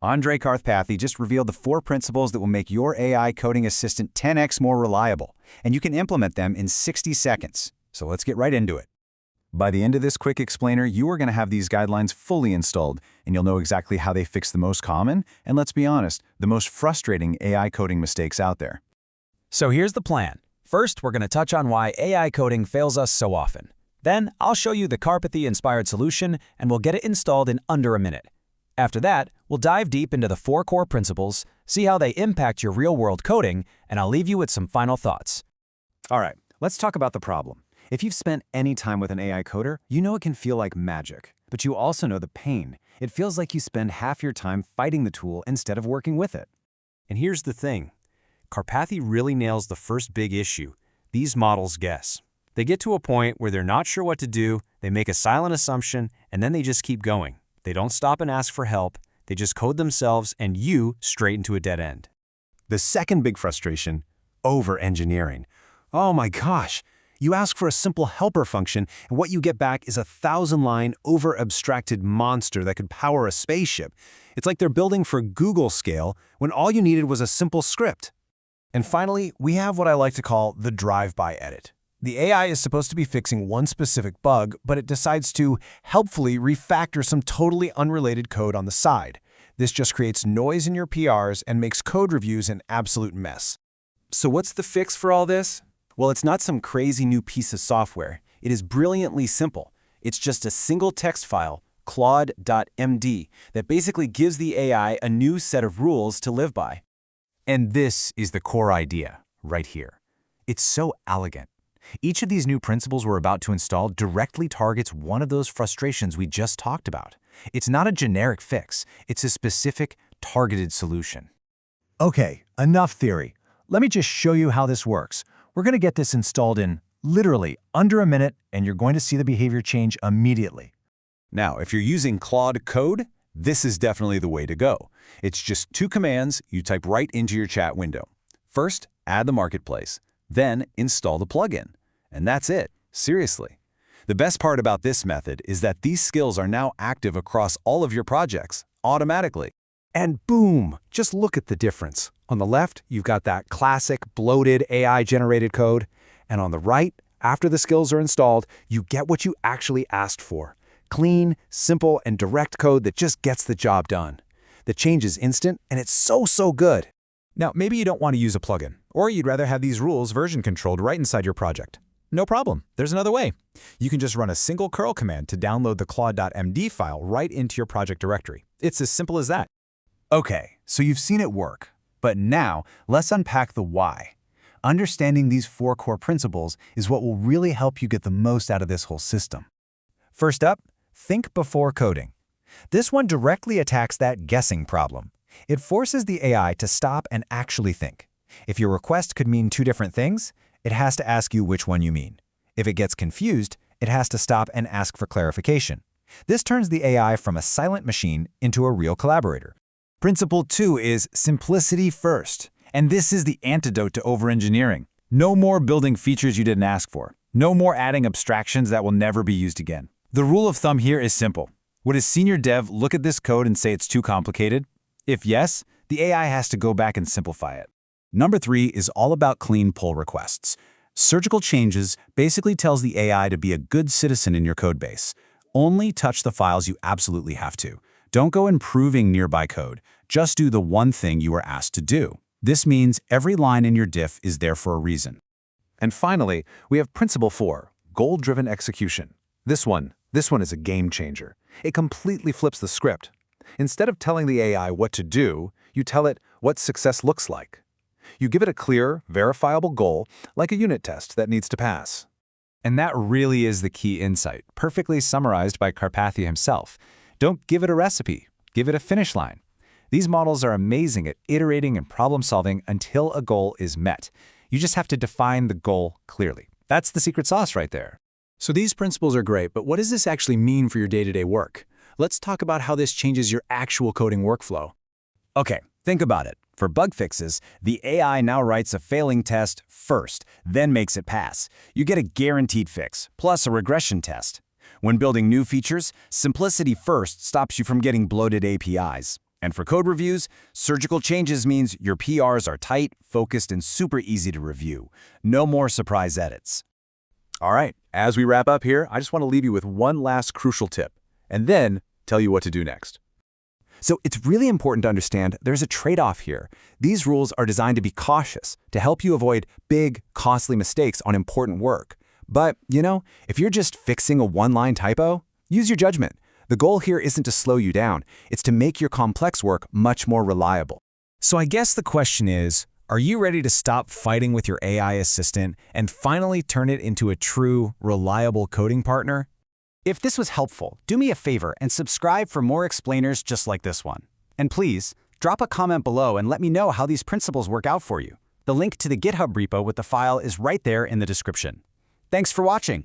Andrej-Karpathy just revealed the 4 principles that will make your AI coding assistant 10x more reliable, and you can implement them in 60 seconds. So let's get right into it. By the end of this quick explainer, you are going to have these guidelines fully installed, and you'll know exactly how they fix the most common, and let's be honest, the most frustrating AI coding mistakes out there. So here's the plan. First, we're going to touch on why AI coding fails us so often. Then, I'll show you the Karpathy-inspired solution, and we'll get it installed in under a minute. After that, we'll dive deep into the 4 core principles, see how they impact your real-world coding, and I'll leave you with some final thoughts. All right, let's talk about the problem. If you've spent any time with an AI coder, you know it can feel like magic. But you also know the pain. It feels like you spend half your time fighting the tool instead of working with it. And here's the thing. Karpathy really nails the first big issue. These models guess. They get to a point where they're not sure what to do, they make a silent assumption, and then they just keep going. They don't stop and ask for help, they just code themselves and you straight into a dead end. The second big frustration, over-engineering. Oh my gosh, you ask for a simple helper function and what you get back is a 1,000-line over-abstracted monster that could power a spaceship. It's like they're building for Google scale when all you needed was a simple script. And finally, we have what I like to call the drive-by edit. The AI is supposed to be fixing one specific bug, but it decides to helpfully refactor some totally unrelated code on the side. This just creates noise in your PRs and makes code reviews an absolute mess. So what's the fix for all this? Well, it's not some crazy new piece of software. It is brilliantly simple. It's just a single text file, CLAUDE.md, that basically gives the AI a new set of rules to live by. And this is the core idea, right here. It's so elegant. Each of these new principles we're about to install directly targets one of those frustrations we just talked about. It's not a generic fix, it's a specific, targeted solution. Okay, enough theory. Let me just show you how this works. We're going to get this installed in literally under a minute, and you're going to see the behavior change immediately. Now, if you're using Claude Code, this is definitely the way to go. It's just 2 commands you type right into your chat window. First, add the marketplace. Then install the plugin. And that's it. Seriously. The best part about this method is that these skills are now active across all of your projects, automatically. And boom! Just look at the difference. On the left, you've got that classic, bloated AI-generated code. And on the right, after the skills are installed, you get what you actually asked for. Clean, simple, and direct code that just gets the job done. The change is instant, and it's so good. Now, maybe you don't want to use a plugin, or you'd rather have these rules version controlled right inside your project. No problem. There's another way. You can just run a single curl command to download the CLAUDE.md file right into your project directory. It's as simple as that. Okay, so you've seen it work. But now, let's unpack the why. Understanding these 4 core principles is what will really help you get the most out of this whole system. First up, think before coding. This one directly attacks that guessing problem. It forces the AI to stop and actually think. If your request could mean 2 different things, it has to ask you which one you mean. If it gets confused, it has to stop and ask for clarification. This turns the AI from a silent machine into a real collaborator. Principle 2 is simplicity first. And this is the antidote to over-engineering. No more building features you didn't ask for. No more adding abstractions that will never be used again. The rule of thumb here is simple. Would a senior dev look at this code and say it's too complicated? If yes, the AI has to go back and simplify it. Number 3 is all about clean pull requests. Surgical changes basically tells the AI to be a good citizen in your codebase. Only touch the files you absolutely have to. Don't go improving nearby code. Just do the one thing you were asked to do. This means every line in your diff is there for a reason. And finally, we have Principle 4, goal-driven execution. This one is a game changer. It completely flips the script. Instead of telling the AI what to do, you tell it what success looks like. You give it a clear, verifiable goal, like a unit test that needs to pass. And that really is the key insight, perfectly summarized by Karpathy himself. Don't give it a recipe, give it a finish line. These models are amazing at iterating and problem-solving until a goal is met. You just have to define the goal clearly. That's the secret sauce right there. So these principles are great, but what does this actually mean for your day-to-day work? Let's talk about how this changes your actual coding workflow. Okay, think about it. For bug fixes, the AI now writes a failing test first, then makes it pass. You get a guaranteed fix, plus a regression test. When building new features, simplicity first stops you from getting bloated APIs. And for code reviews, surgical changes means your PRs are tight, focused, and super easy to review. No more surprise edits. All right, as we wrap up here, I just want to leave you with one last crucial tip, and then tell you what to do next. So it's really important to understand there's a trade-off here. These rules are designed to be cautious, to help you avoid big, costly mistakes on important work. But, if you're just fixing a one-line typo, use your judgment. The goal here isn't to slow you down, it's to make your complex work much more reliable. So I guess the question is, are you ready to stop fighting with your AI assistant and finally turn it into a true, reliable coding partner? If this was helpful, do me a favor and subscribe for more explainers just like this one. And please, drop a comment below and let me know how these principles work out for you. The link to the GitHub repo with the file is right there in the description. Thanks for watching.